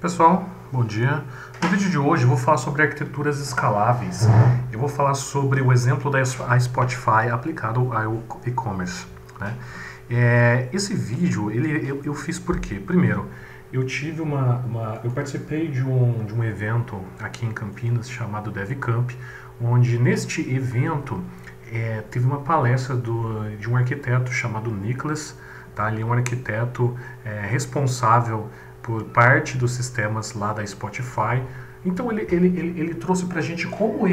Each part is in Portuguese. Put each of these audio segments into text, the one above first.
Pessoal, bom dia. No vídeo de hoje eu vou falar sobre arquiteturas escaláveis. Eu vou falar sobre o exemplo da Spotify aplicado ao e-commerce, né? Esse vídeo eu fiz por quê? Primeiro, eu participei de um evento aqui em Campinas chamado DevCamp, onde neste evento teve uma palestra de um arquiteto chamado Nicholas, tá? Ele é um arquiteto responsável por parte dos sistemas lá da Spotify. Então ele trouxe pra gente como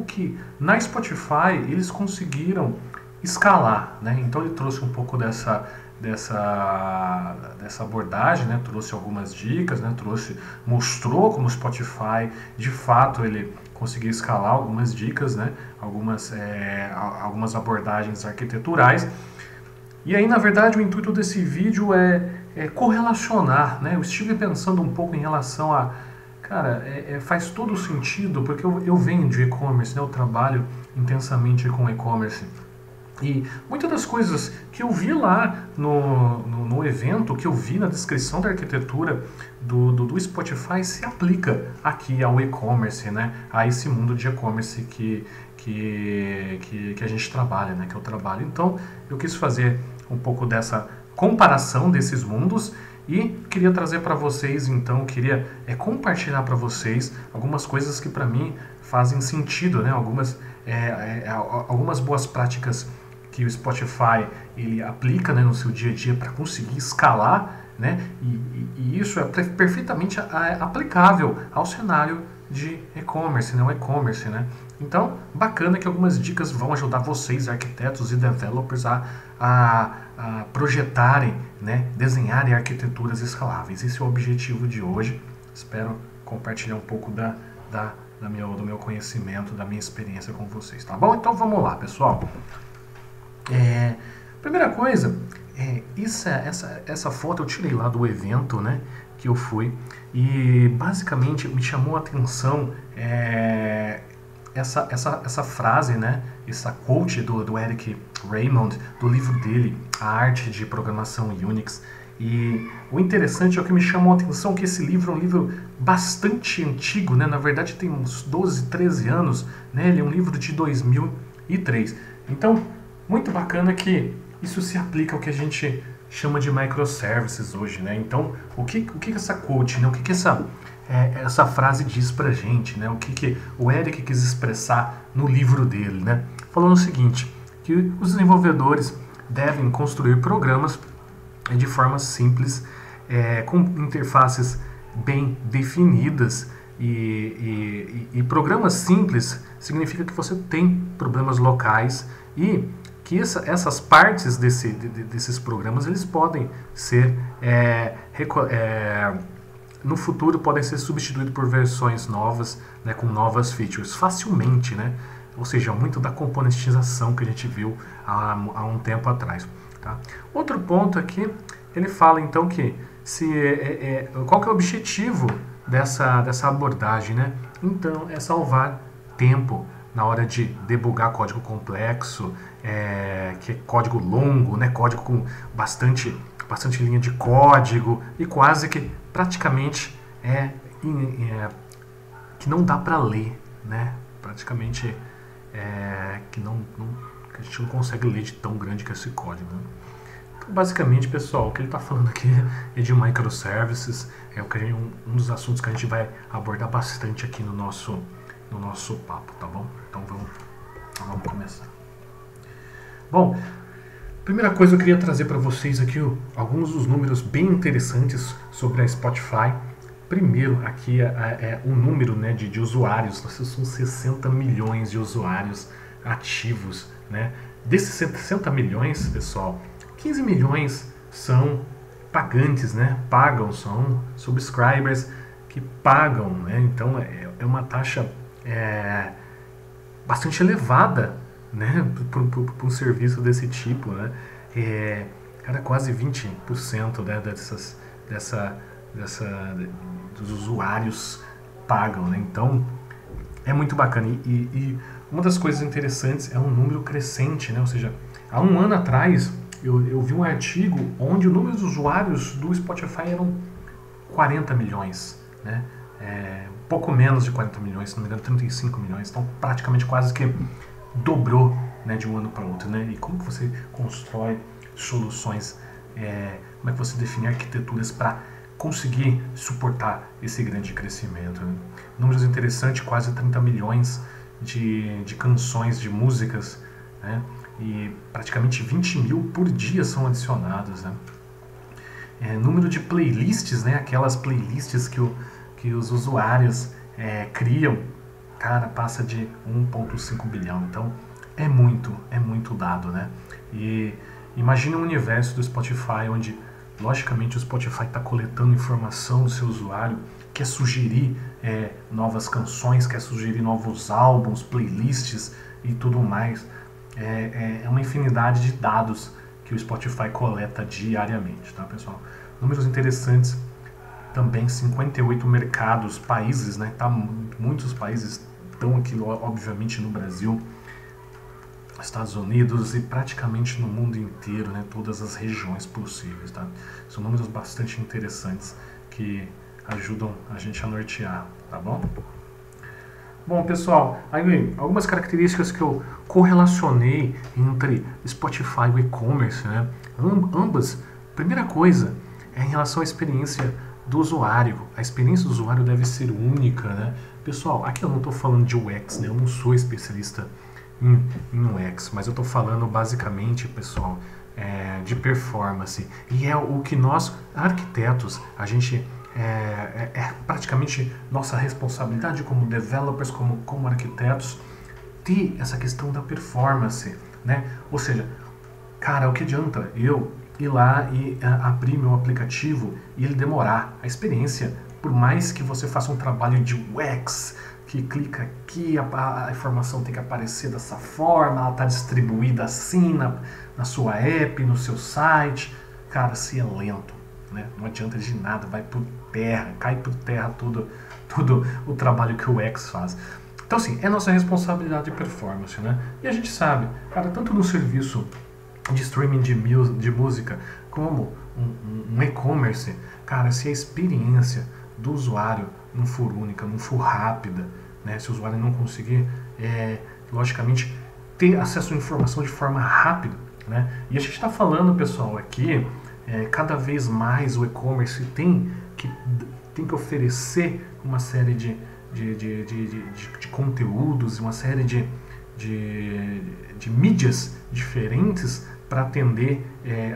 que na Spotify eles conseguiram escalar, né? Então ele trouxe um pouco dessa abordagem, né? Trouxe algumas dicas, né? Mostrou como o Spotify de fato ele conseguiu escalar, algumas dicas, né? Algumas abordagens arquiteturais. E aí, na verdade, o intuito desse vídeo é correlacionar, né? Eu estive pensando um pouco em relação a... Cara, faz todo sentido, porque eu venho de e-commerce, né? Eu trabalho intensamente com e-commerce. E muitas das coisas que eu vi lá no evento, que eu vi na descrição da arquitetura do Spotify, se aplica aqui ao e-commerce, né? A esse mundo de e-commerce que a gente trabalha, né? Que eu trabalho. Então, eu quis fazer um pouco dessa comparação desses mundos e queria trazer para vocês, então, queria compartilhar para vocês algumas coisas que para mim fazem sentido, né? Algumas boas práticas que o Spotify ele aplica, né, no seu dia a dia para conseguir escalar, né? E isso é perfeitamente aplicável ao cenário de e-commerce, né? O e-commerce, né? Então, bacana que algumas dicas vão ajudar vocês, arquitetos e developers, a projetarem, né? Desenharem arquiteturas escaláveis. Esse é o objetivo de hoje. Espero compartilhar um pouco do meu conhecimento, da minha experiência com vocês, tá bom? Então vamos lá, pessoal. Primeira coisa, essa foto eu tirei lá do evento, né, que eu fui, e basicamente me chamou a atenção essa frase, né, essa quote do Eric Raymond, do livro dele, A Arte de Programação Unix. E o interessante é o que me chamou a atenção que esse livro é um livro bastante antigo, né, na verdade tem uns 12, 13 anos, né, ele é um livro de 2003. Então, muito bacana que isso se aplica ao que a gente chama de microservices hoje, né? Então, o que essa quote, né? O que essa frase diz pra gente, né? O que o Eric quis expressar no livro dele, né? Falando o seguinte, que os desenvolvedores devem construir programas de forma simples, com interfaces bem definidas, e programas simples significa que você tem problemas locais e que essas partes desses programas eles podem ser no futuro podem ser substituídos por versões novas, né, com novas features facilmente, né? Ou seja, muito da componentização que a gente viu há um tempo atrás, tá? Outro ponto aqui, ele fala então que qual que é o objetivo dessa abordagem, né? Então é salvar tempo na hora de debugar código complexo, que é código longo, né? Código com bastante linha de código e quase que praticamente que não dá para ler, né? Praticamente que a gente não consegue ler de tão grande que é esse código, né? Então, basicamente, pessoal, o que ele está falando aqui é de microservices, um dos assuntos que a gente vai abordar bastante aqui no nosso papo, tá bom? Então vamos começar. Bom, primeira coisa eu queria trazer para vocês aqui alguns dos números bem interessantes sobre a Spotify. Primeiro aqui é o número, né, de usuários. São 60 milhões de usuários ativos, né? Desses 60 milhões, pessoal, 15 milhões são pagantes, né? São subscribers que pagam, né? Então é uma taxa bastante elevada, né, para um serviço desse tipo, né? Quase 20%, né, dos usuários pagam, né? Então é muito bacana e uma das coisas interessantes é um número crescente, né? Ou seja, há um ano atrás eu vi um artigo onde o número de usuários do Spotify eram 40 milhões, né? Pouco menos de 40 milhões, se não me engano 35 milhões, então praticamente quase que dobrou, né, de um ano para outro, né? E como que você constrói soluções, como é que você define arquiteturas para conseguir suportar esse grande crescimento, né? Números interessantes, quase 30 milhões de canções, de músicas, né? E praticamente 20 mil por dia são adicionados, né? Número de playlists, né? Aquelas playlists que os usuários criam, cara, passa de 1,5 bilhão. Então é muito dado, né? E imagine um universo do Spotify onde, logicamente, o Spotify está coletando informação do seu usuário, quer sugerir novas canções, quer sugerir novos álbuns, playlists e tudo mais. É uma infinidade de dados que o Spotify coleta diariamente, tá, pessoal? Números interessantes também, 58 mercados, países, né? Tá, muitos países estão aqui, obviamente, no Brasil, Estados Unidos e praticamente no mundo inteiro, né? Todas as regiões possíveis, tá? São números bastante interessantes que ajudam a gente a nortear, tá bom? Bom, pessoal, aí algumas características que eu correlacionei entre Spotify e o e-commerce, né? Ambas, primeira coisa, é em relação à experiência do usuário. A experiência do usuário deve ser única, né? Pessoal, aqui eu não estou falando de UX, né? Eu não sou especialista em UX, mas eu estou falando basicamente, pessoal, de performance. E é o que nós, arquitetos, a gente praticamente nossa responsabilidade como developers, como arquitetos, ter essa questão da performance, né? Ou seja, cara, o que adianta eu ir lá e abrir meu aplicativo e ele demorar? A experiência, por mais que você faça um trabalho de UX, que clica aqui, a informação tem que aparecer dessa forma, ela está distribuída assim na sua app, no seu site, cara, se é lento, né? Não adianta de nada, vai por terra, cai por terra todo o trabalho que o UX faz. Então, assim, é nossa responsabilidade de performance, né? E a gente sabe, cara, tanto no serviço de streaming de música como um e-commerce, cara, se a experiência do usuário não for única, não for rápida, né? Se o usuário não conseguir, logicamente, ter acesso à informação de forma rápida, né? E a gente está falando, pessoal, aqui, cada vez mais o e-commerce tem que oferecer uma série de conteúdos, uma série de mídias diferentes para atender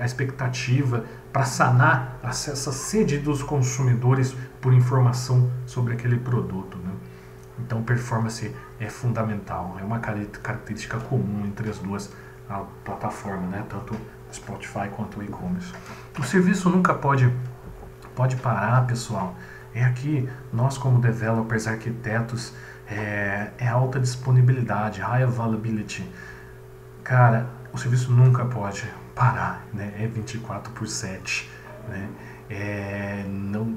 a expectativa, para sanar essa sede dos consumidores por informação sobre aquele produto, né? Então, performance é fundamental, é uma característica comum entre as duas plataformas, né? Tanto o Spotify quanto o e-commerce. O serviço nunca pode parar, pessoal. Aqui, nós como developers, arquitetos, alta disponibilidade, high availability. Cara, o serviço nunca pode parar, né? É 24/7, né?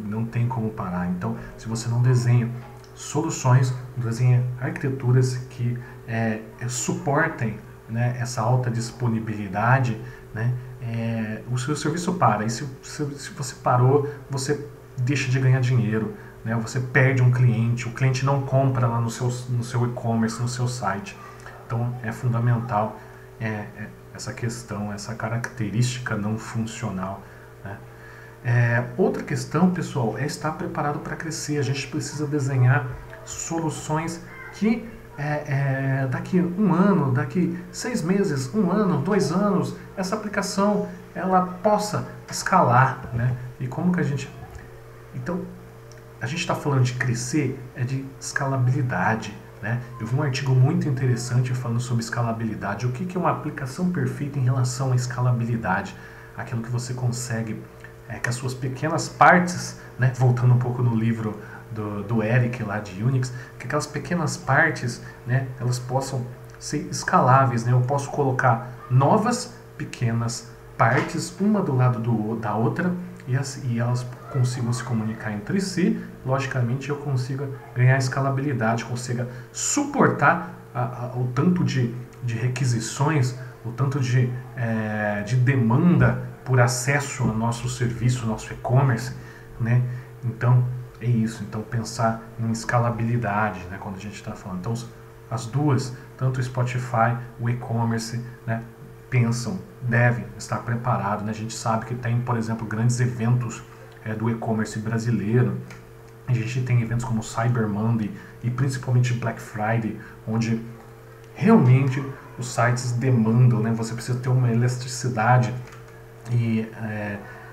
Não tem como parar. Então, se você não desenha soluções, desenha arquiteturas que suportem, né, essa alta disponibilidade, né, o seu serviço para. E se você parou, você deixa de ganhar dinheiro, né? Você perde um cliente, o cliente não compra lá no seu e-commerce, no seu site. Então é fundamental essa questão, essa característica não funcional, né? Outra questão, pessoal, é estar preparado para crescer. A gente precisa desenhar soluções que daqui um ano, daqui 6 meses, 1 ano, 2 anos, essa aplicação ela possa escalar, né? E como que a gente... Então, a gente está falando de crescer, de escalabilidade, né? Eu vi um artigo muito interessante falando sobre escalabilidade. O que é uma aplicação perfeita em relação à escalabilidade? Aquilo que você consegue, que as suas pequenas partes, né? Voltando um pouco no livro do Eric lá de Unix, que aquelas pequenas partes, né? Elas possam ser escaláveis, né? Eu posso colocar novas pequenas partes, uma do lado da outra, e elas consigam se comunicar entre si. Logicamente eu consiga ganhar escalabilidade, consiga suportar o tanto de requisições, o tanto de demanda por acesso ao nosso serviço, ao nosso e-commerce, né? Então, é isso. Então, pensar em escalabilidade, né, quando a gente está falando. Então, as duas, tanto o Spotify, o e-commerce, né, devem estar preparados, né? A gente sabe que tem, por exemplo, grandes eventos do e-commerce brasileiro. A gente tem eventos como Cyber Monday e principalmente Black Friday, onde realmente os sites demandam, né? Você precisa ter uma elasticidade e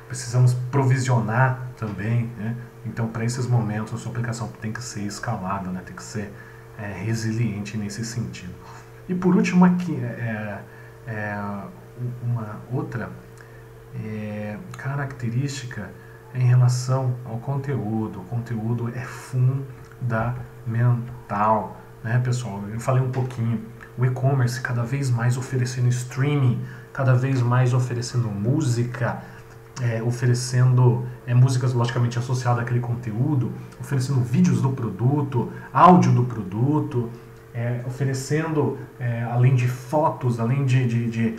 precisamos provisionar também, né? Então, para esses momentos, a sua aplicação tem que ser escalável, né? Tem que ser resiliente nesse sentido. E por último aqui, uma outra característica em relação ao conteúdo. O conteúdo é fundamental, né, pessoal? Eu falei um pouquinho, o e-commerce cada vez mais oferecendo streaming, cada vez mais oferecendo música, oferecendo músicas logicamente associadas àquele conteúdo, oferecendo vídeos do produto, áudio do produto, oferecendo, além de fotos, além de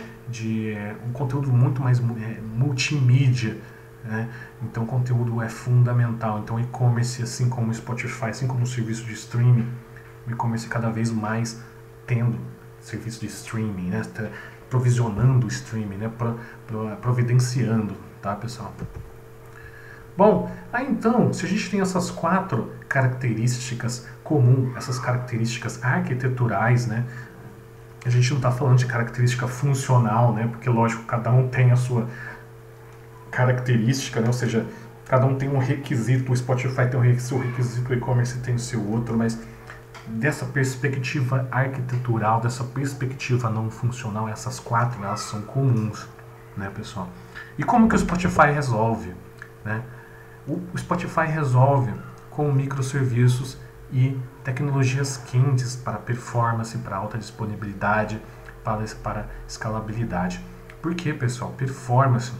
um conteúdo muito mais multimídia, né? Então, o conteúdo é fundamental. Então, e-commerce, assim como o Spotify, assim como o serviço de streaming, o e-commerce cada vez mais tendo serviço de streaming, né? Provisionando o streaming, né? Providenciando, tá, pessoal? Bom, aí então, se a gente tem essas 4 características comuns, essas características arquiteturais, né? A gente não está falando de característica funcional, né? Porque, lógico, cada um tem a sua característica, né? Ou seja, cada um tem um requisito, o Spotify tem o seu requisito, o e-commerce tem o seu outro, mas dessa perspectiva arquitetural, dessa perspectiva não funcional, essas 4, elas são comuns, né, pessoal? E como que o Spotify resolve, né? O Spotify resolve com microserviços e tecnologias quentes para performance, para alta disponibilidade, para escalabilidade. Por que, pessoal? Performance.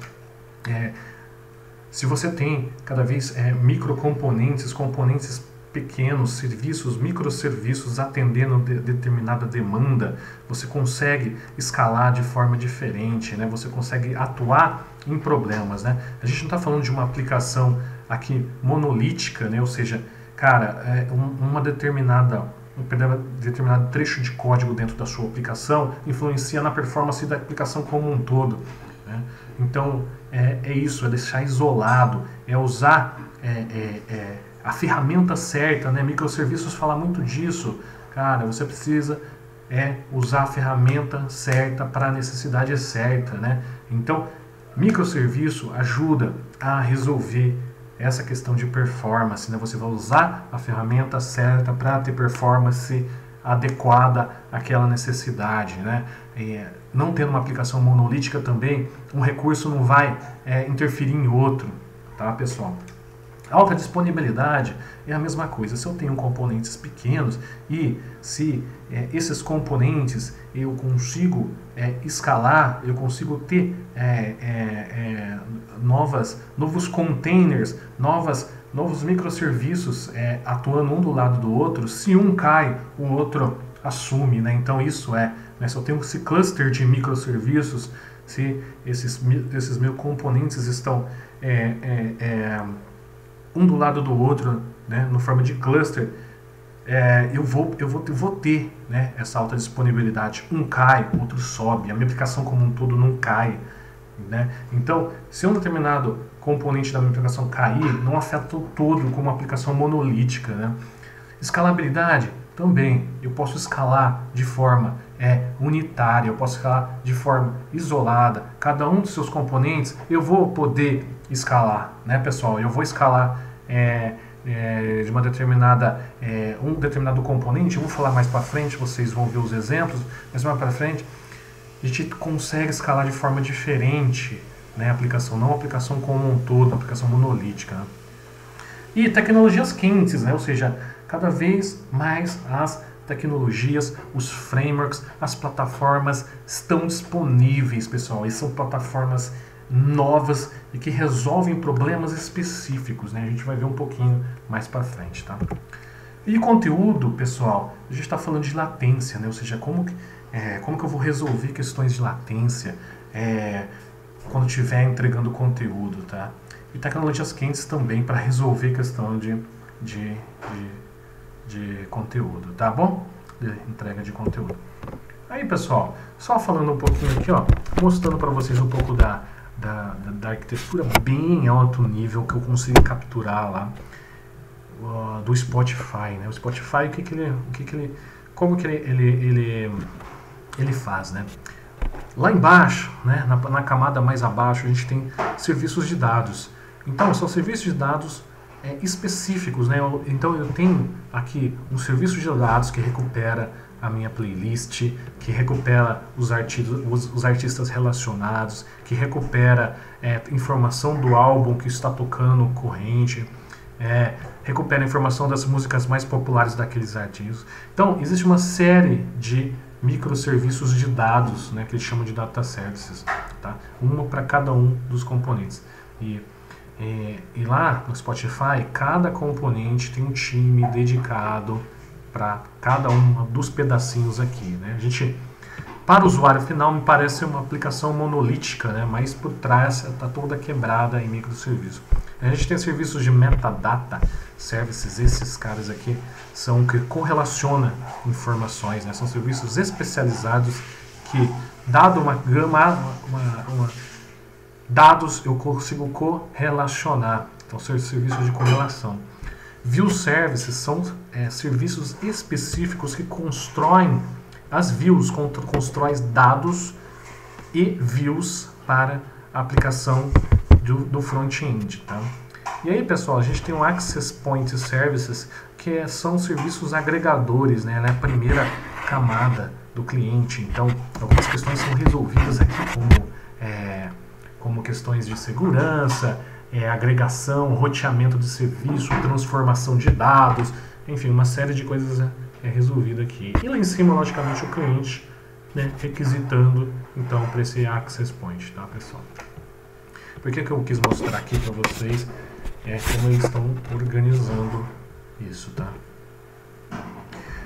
Se você tem cada vez microcomponentes, componentes pequenos, serviços, microserviços atendendo determinada demanda, você consegue escalar de forma diferente, né? Você consegue atuar em problemas, né? A gente não está falando de uma aplicação aqui monolítica, né? Ou seja, cara, um determinado trecho de código dentro da sua aplicação influencia na performance da aplicação como um todo, né? Então, é isso, é deixar isolado, é usar a ferramenta certa, né? Microserviços fala muito disso. Cara, você precisa usar a ferramenta certa para a necessidade certa, né? Então, microserviço ajuda a resolver essa questão de performance, né? Você vai usar a ferramenta certa para ter performance adequada àquela necessidade, né? Não tendo uma aplicação monolítica também, um recurso não vai interferir em outro, tá, pessoal? Alta disponibilidade é a mesma coisa. Se eu tenho componentes pequenos e se esses componentes eu consigo escalar, eu consigo ter novos containers, novos microserviços atuando um do lado do outro, se um cai, o outro assume, né? Então isso né, se eu tenho esse cluster de microserviços, se esses meus componentes estão um do lado do outro, né, no forma de cluster, eu vou ter, né, essa alta disponibilidade. Um cai, outro sobe, a minha aplicação como um todo não cai, né? Então, se um determinado componente da minha aplicação cair, não afeta o todo como uma aplicação monolítica, né? Escalabilidade também, eu posso escalar de forma unitária, eu posso escalar de forma isolada. Cada um dos seus componentes eu vou poder escalar, né, pessoal? Eu vou escalar de uma determinada um determinado componente. Eu vou falar mais para frente, vocês vão ver os exemplos, mas mais para frente a gente consegue escalar de forma diferente, né, a aplicação, não a aplicação como um todo, a aplicação monolítica, né? E tecnologias quentes, né? Ou seja, cada vez mais as tecnologias, os frameworks, as plataformas estão disponíveis, pessoal. E são plataformas novas e que resolvem problemas específicos, né? A gente vai ver um pouquinho mais para frente, tá? E conteúdo, pessoal, a gente está falando de latência, né? Ou seja, como como que eu vou resolver questões de latência quando estiver entregando conteúdo, tá? E tecnologias quentes também para resolver questão de conteúdo, tá bom? De entrega de conteúdo. Aí, pessoal, só falando um pouquinho aqui, ó, mostrando para vocês um pouco da arquitetura bem alto nível que eu consegui capturar lá do Spotify, né? O Spotify, como que ele faz, né? Lá embaixo, né, na camada mais abaixo, a gente tem serviços de dados. Então, são serviços de dados específicos, né? Então, eu tenho aqui um serviço de dados que recupera a minha playlist, que recupera os artistas relacionados, que recupera informação do álbum que está tocando corrente, recupera a informação das músicas mais populares daqueles artistas. Então, existe uma série de microserviços de dados, né, que eles chamam de data services, tá? Uma para cada um dos componentes. E lá no Spotify, cada componente tem um time dedicado para cada um dos pedacinhos aqui, né? Para o usuário final, me parece uma aplicação monolítica, né? Mas por trás está toda quebrada em microserviços. A gente tem serviços de metadata services, esses caras aqui são que correlaciona informações, né? São serviços especializados que, dado uma gama, dados eu consigo correlacionar, então são serviços de correlação. View services são serviços específicos que constroem as views, constroem dados e views para a aplicação do front-end, tá? E aí, pessoal, a gente tem o Access Point Services, que são serviços agregadores, né? Ela é a primeira camada do cliente. Então, algumas questões são resolvidas aqui como questões de segurança, agregação, roteamento de serviço, transformação de dados, enfim, uma série de coisas é resolvida aqui. E lá em cima, logicamente, o cliente, né, requisitando, então, para esse Access Point, tá, pessoal? Por que eu quis mostrar aqui para vocês como eles estão organizando isso, tá?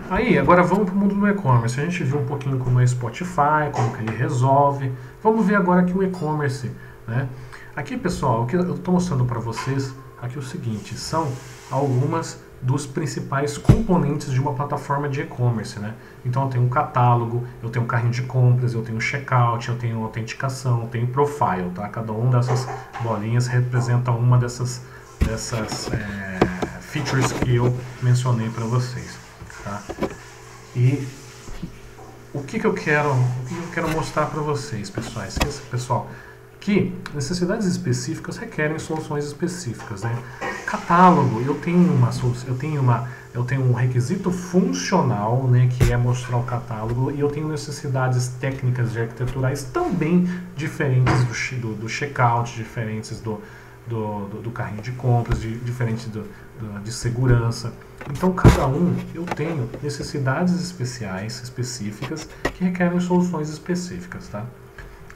Aí, agora vamos para o mundo do e-commerce. A gente viu um pouquinho como é Spotify, como que ele resolve. Vamos ver agora aqui o e-commerce, né? Aqui, pessoal, o que eu estou mostrando para vocês aqui é o seguinte, são algumas dos principais componentes de uma plataforma de e-commerce, né? Então eu tenho um catálogo, eu tenho um carrinho de compras, eu tenho um checkout, eu tenho autenticação, eu tenho profile, tá? Cada uma dessas bolinhas representa uma dessas features que eu mencionei para vocês, tá? E o que eu quero mostrar para vocês, pessoal, que necessidades específicas requerem soluções específicas, né? Catálogo, eu tenho um requisito funcional, né, que é mostrar o catálogo, e eu tenho necessidades técnicas e arquiteturais também diferentes do checkout, diferentes do carrinho de compras, diferentes de segurança. Então, cada um eu tenho necessidades específicas que requerem soluções específicas, tá?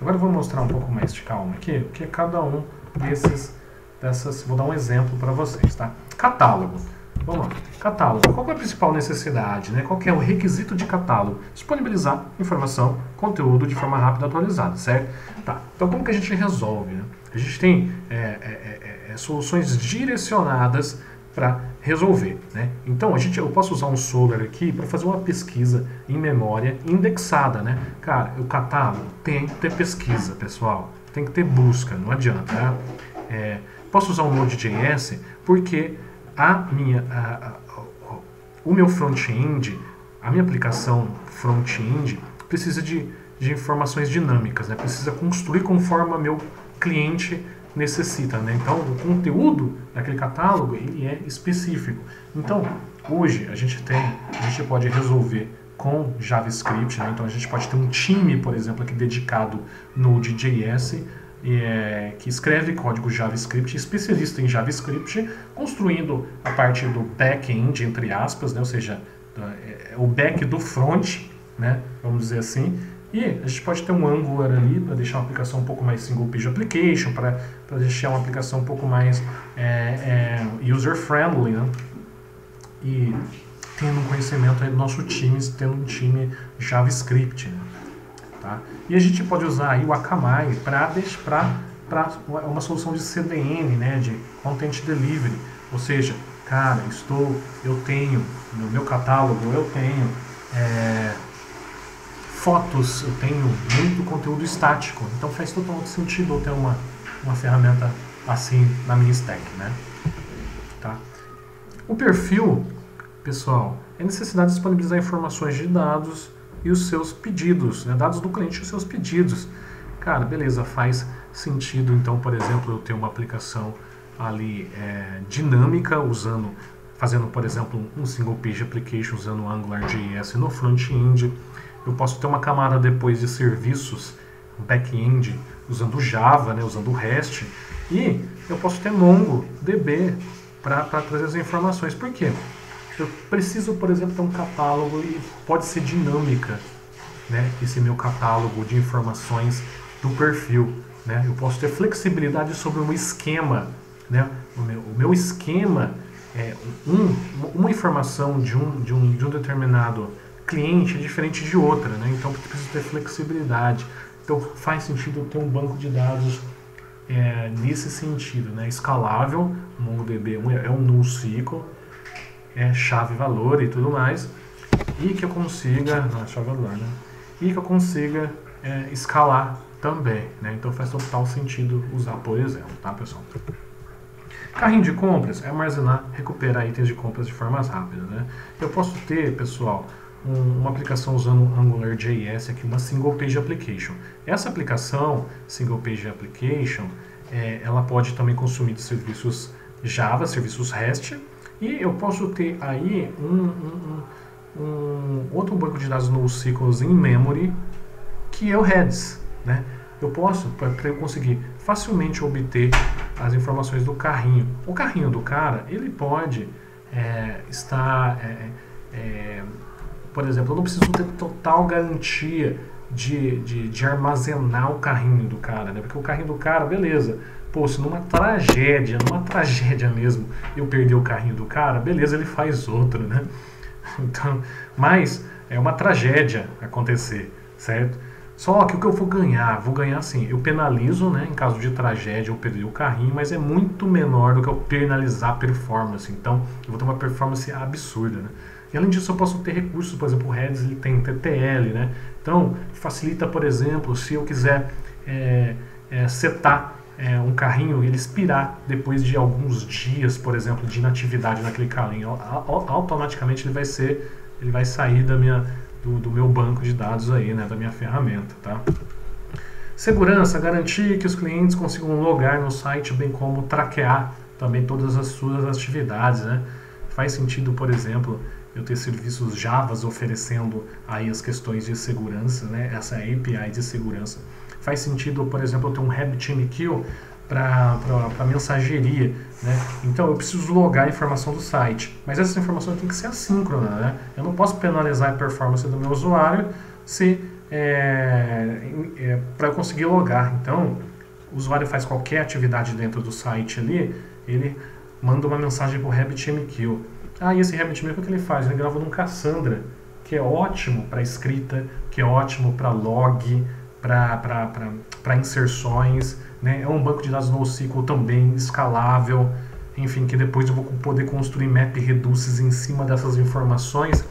Agora eu vou mostrar um pouco mais de calma aqui, o que é cada um dessas, vou dar um exemplo para vocês, tá? Catálogo. Vamos lá. Catálogo. Qual é a principal necessidade, né? Qual que é o requisito de catálogo? Disponibilizar informação, conteúdo de forma rápida e atualizada, certo? Tá. Então, como que a gente resolve, né? A gente tem soluções direcionadas para resolver, né? Então, eu posso usar um Solr aqui para fazer uma pesquisa em memória indexada, né? Cara, o catálogo tem que ter pesquisa, pessoal. Tem que ter busca, não adianta, né? Posso usar um Node.js porque o meu front-end, a minha aplicação front-end precisa de informações dinâmicas, né? Precisa construir conforme o meu cliente necessita, né? Então, o conteúdo daquele catálogo ele é específico. Então, hoje a gente pode resolver com JavaScript, né? Então a gente pode ter um time, por exemplo, aqui dedicado no Node.js, que escreve código JavaScript, especialista em JavaScript, construindo a parte do back-end, entre aspas, né? Ou seja, o back do front, né? Vamos dizer assim. E a gente pode ter um Angular ali para deixar uma aplicação um pouco mais single page application, para deixar uma aplicação um pouco mais user-friendly, né? E tendo um conhecimento aí do nosso time, tendo um time JavaScript, né? Tá? E a gente pode usar aí o Akamai para uma solução de CDN, né, de Content Delivery. Ou seja, cara, eu tenho no meu catálogo, eu tenho fotos, eu tenho muito conteúdo estático. Então faz total sentido eu ter uma ferramenta assim na minha stack, né? Tá? O perfil, pessoal, é necessidade de disponibilizar informações de dados e os seus pedidos, né? Dados do cliente e os seus pedidos. Cara, beleza, faz sentido então, por exemplo, eu ter uma aplicação ali dinâmica, fazendo, por exemplo, um single page application usando o AngularJS no front-end. Eu posso ter uma camada depois de serviços back-end usando Java, né, usando o REST, e eu posso ter MongoDB para trazer as informações. Por quê? Eu preciso, por exemplo, ter um catálogo e pode ser dinâmica, né, esse meu catálogo de informações do perfil. Né? Eu posso ter flexibilidade sobre o meu esquema. Né? O meu esquema é uma informação de um determinado cliente é diferente de outra. Né? Então eu preciso ter flexibilidade. Então faz sentido eu ter um banco de dados nesse sentido, né? Escalável. O MongoDB é um NoSQL, chave-valor e tudo mais, e que eu consiga, né? E que eu consiga escalar também, né? Então faz total sentido usar, por exemplo, tá, pessoal? Carrinho de compras é armazenar, recuperar itens de compras de forma rápida, né? Eu posso ter, pessoal, uma aplicação usando AngularJS aqui, uma Single Page Application. Essa aplicação, Single Page Application, ela pode também consumir de serviços Java, serviços REST, e eu posso ter aí outro banco de dados NoSQL in memory, que é o Redis, né? Eu posso, para eu conseguir facilmente obter as informações do carrinho. O carrinho do cara, ele pode estar, por exemplo, eu não preciso ter total garantia de armazenar o carrinho do cara, né? Porque o carrinho do cara, beleza, pô, se numa tragédia mesmo, eu perder o carrinho do cara, beleza, ele faz outro, né? Então, mas é uma tragédia acontecer, certo? Só que o que eu vou ganhar assim, eu penalizo, né, em caso de tragédia eu perder o carrinho, mas é muito menor do que eu penalizar a performance. Então, eu vou ter uma performance absurda, né? E além disso, eu posso ter recursos, por exemplo, o Redis ele tem TTL, né? Então, facilita, por exemplo, se eu quiser setar um carrinho, ele expirar depois de alguns dias, por exemplo, de inatividade naquele carrinho, automaticamente ele vai sair do meu banco de dados aí, né, da minha ferramenta, tá? Segurança, garantir que os clientes consigam logar no site, bem como traquear também todas as suas atividades, né? Faz sentido, por exemplo, eu ter serviços Javas oferecendo aí as questões de segurança, né? Essa API de segurança. Faz sentido, por exemplo, eu ter um RabbitMQ para mensageria, né? Então eu preciso logar a informação do site, mas essa informação tem que ser assíncrona, né? Eu não posso penalizar a performance do meu usuário para eu conseguir logar. Então o usuário faz qualquer atividade dentro do site ali, ele manda uma mensagem para o RabbitMQ. E esse RabbitMQ, o que ele faz? Ele grava num Cassandra, que é ótimo para escrita, que é ótimo para log, para inserções, né? É um banco de dados NoSQL também escalável, enfim, que depois eu vou poder construir MapReduces em cima dessas informações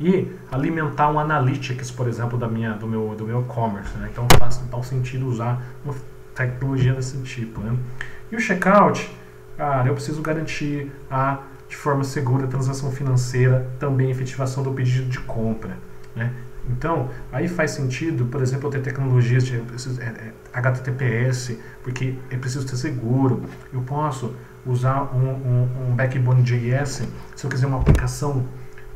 e alimentar um Analytics, por exemplo, do meu e-commerce, né? Então faz total sentido usar uma tecnologia desse tipo, né? E o checkout, cara, eu preciso garantir de forma segura a transação financeira, também a efetivação do pedido de compra, né? Então, aí faz sentido, por exemplo, eu ter tecnologias de HTTPS, porque eu preciso ter seguro. Eu posso usar um Backbone.js se eu quiser uma aplicação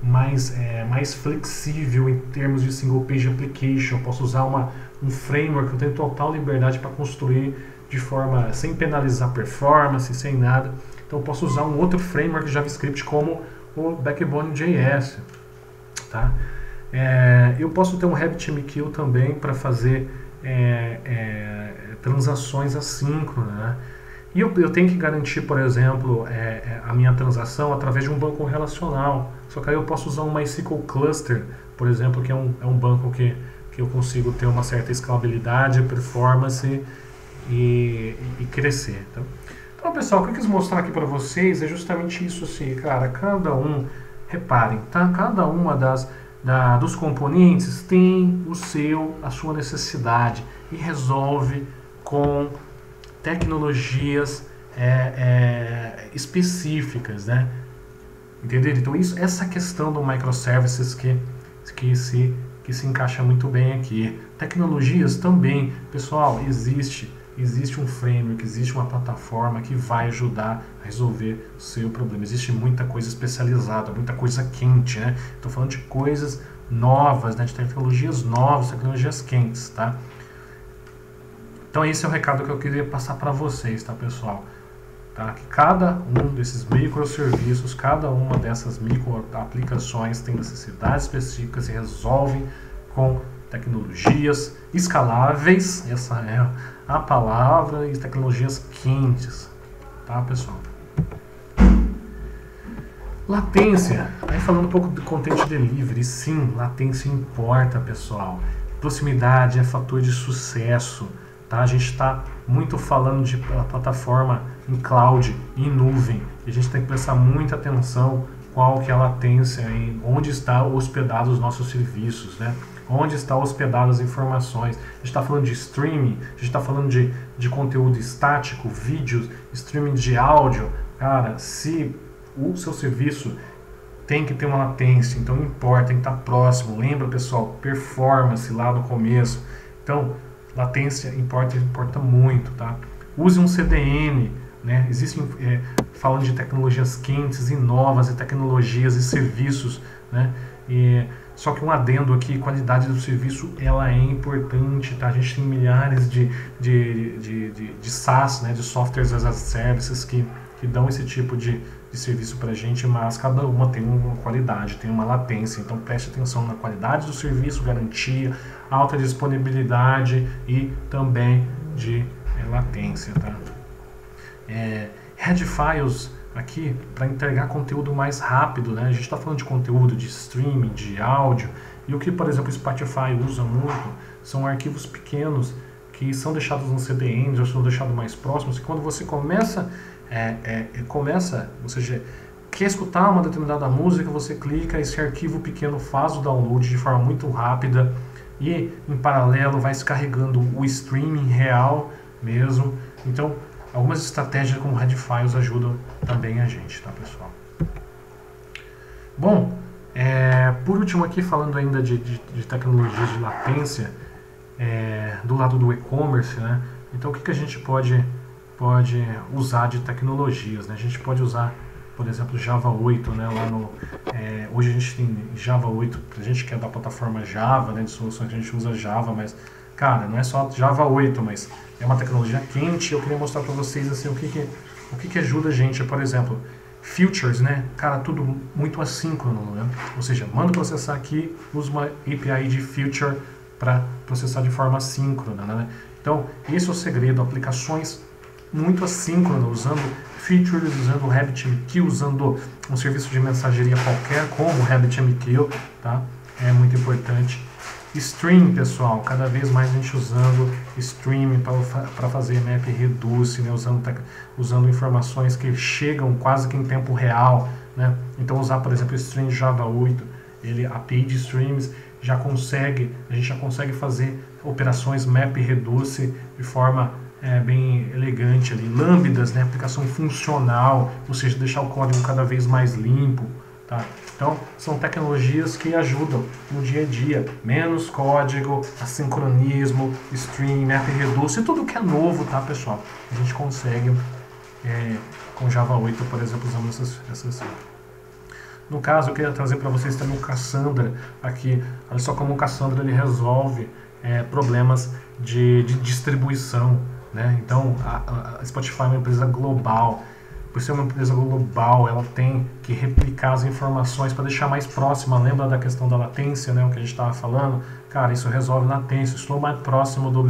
mais flexível em termos de single page application. Eu posso usar um framework, eu tenho total liberdade para construir de forma sem penalizar performance, sem nada. Então eu posso usar um outro framework de JavaScript como o Backbone.js, tá? Eu posso ter um RabbitMQ também para fazer transações assíncronas, né? E eu tenho que garantir, por exemplo, a minha transação através de um banco relacional. Só que aí eu posso usar um MySQL Cluster, por exemplo, que é um banco que que eu consigo ter uma certa escalabilidade, performance e crescer. Então, pessoal, o que eu quis mostrar aqui para vocês é justamente isso assim, cara, reparem, tá? Cada uma dos componentes tem a sua necessidade e resolve com tecnologias específicas, né? Entenderam? Então essa questão do microservices que se encaixa muito bem aqui. Tecnologias também, pessoal, existe um framework, existe uma plataforma que vai ajudar a resolver o seu problema. Existe muita coisa especializada, muita coisa quente, né? Estou falando de coisas novas, né? De tecnologias novas, tecnologias quentes, tá? Então esse é o recado que eu queria passar para vocês, tá, pessoal? Tá? Que cada um desses microserviços, cada uma dessas microaplicações tem necessidades específicas e resolvem com tecnologias escaláveis, essa é a palavra, e tecnologias quentes, tá, pessoal? Latência, aí falando um pouco de content delivery, sim, latência importa, pessoal. Proximidade é fator de sucesso, tá? A gente está muito falando de plataforma em cloud, em nuvem, e a gente tem que prestar muita atenção qual que é a latência, onde está hospedado os nossos serviços, né? Onde está hospedadas as informações. A gente está falando de streaming, a gente está falando de conteúdo estático, vídeos, streaming de áudio. Cara, se o seu serviço tem que ter uma latência, então importa, tem que estar próximo. Lembra, pessoal, performance lá no começo. Então, latência importa muito, tá? Use um CDN, né? Existem, falando de tecnologias quentes e novas, e tecnologias e serviços, né? Só que um adendo aqui, qualidade do serviço, ela é importante, tá? A gente tem milhares de SaaS, né? De Softwares as a Services que dão esse tipo de serviço pra gente, mas cada uma tem uma qualidade, tem uma latência, então preste atenção na qualidade do serviço, garantia, alta disponibilidade e também de latência, tá? Head files aqui para entregar conteúdo mais rápido, né? A gente está falando de conteúdo de streaming, de áudio, e o que, por exemplo, o Spotify usa muito são arquivos pequenos que são deixados no CDN, ou são deixados mais próximos, e quando você começa, ou seja, quer escutar uma determinada música, você clica, esse arquivo pequeno faz o download de forma muito rápida e, em paralelo, vai se carregando o streaming real mesmo. Então, algumas estratégias como Head Files ajudam também a gente, tá, pessoal? Bom, por último aqui, falando ainda de tecnologias de latência, do lado do e-commerce, né? Então, o que a gente pode usar de tecnologias, né? A gente pode usar, por exemplo, Java 8, né? Hoje a gente tem Java 8, a gente que é da plataforma Java, né? De soluções, a gente usa Java, mas, cara, não é só Java 8, mas é uma tecnologia quente. Eu queria mostrar para vocês assim, o que ajuda a gente, por exemplo, features, né? Cara, tudo muito assíncrono, né? Ou seja, manda processar aqui, usa uma API de feature para processar de forma assíncrona, né? Então, esse é o segredo, aplicações muito assíncronas, usando features, usando o RabbitMQ, usando um serviço de mensageria qualquer, como o RabbitMQ, tá? É muito importante. Stream, pessoal, cada vez mais a gente usando stream para fazer MapReduce, né? Usando informações que chegam quase que em tempo real, né? Então usar, por exemplo, o stream Java 8, a API de streams a gente já consegue fazer operações MapReduce de forma bem elegante ali, lambdas, né? Aplicação funcional, ou seja, deixar o código cada vez mais limpo, tá? Então, são tecnologias que ajudam no dia a dia. Menos código, assincronismo, stream, MapReduce, tudo que é novo, tá, pessoal? A gente consegue com Java 8, por exemplo, usando essas. No caso, eu queria trazer para vocês também o Cassandra aqui. Olha só como o Cassandra ele resolve problemas de distribuição, né? Então, a Spotify é uma empresa global. Por ser uma empresa global, ela tem que replicar as informações para deixar mais próxima. Lembra da questão da latência, né? O que a gente estava falando? Cara, isso resolve latência. Estou mais próximo do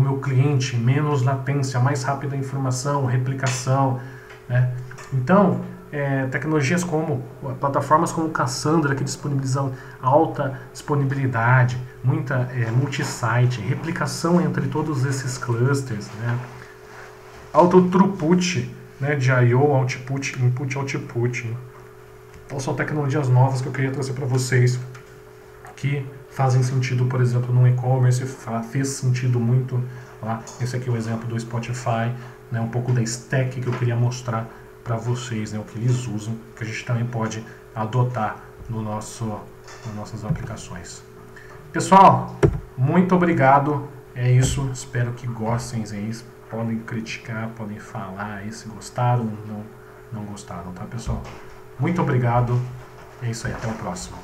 meu cliente, menos latência, mais rápida a informação, replicação, né? Então, tecnologias como plataformas como Cassandra, que disponibilizam alta disponibilidade, muita multi-site, replicação entre todos esses clusters, né? Alto throughput, né, de I/O, output, input, output. Então são tecnologias novas que eu queria trazer para vocês que fazem sentido, por exemplo, no e-commerce, fez sentido muito lá. Esse aqui é o exemplo do Spotify, né, um pouco da stack que eu queria mostrar para vocês, né, o que eles usam, que a gente também pode adotar nas nossas aplicações. Pessoal, muito obrigado. É isso, espero que gostem. Podem criticar, podem falar aí se gostaram ou não gostaram, tá, pessoal? Muito obrigado. É isso aí, até o próximo.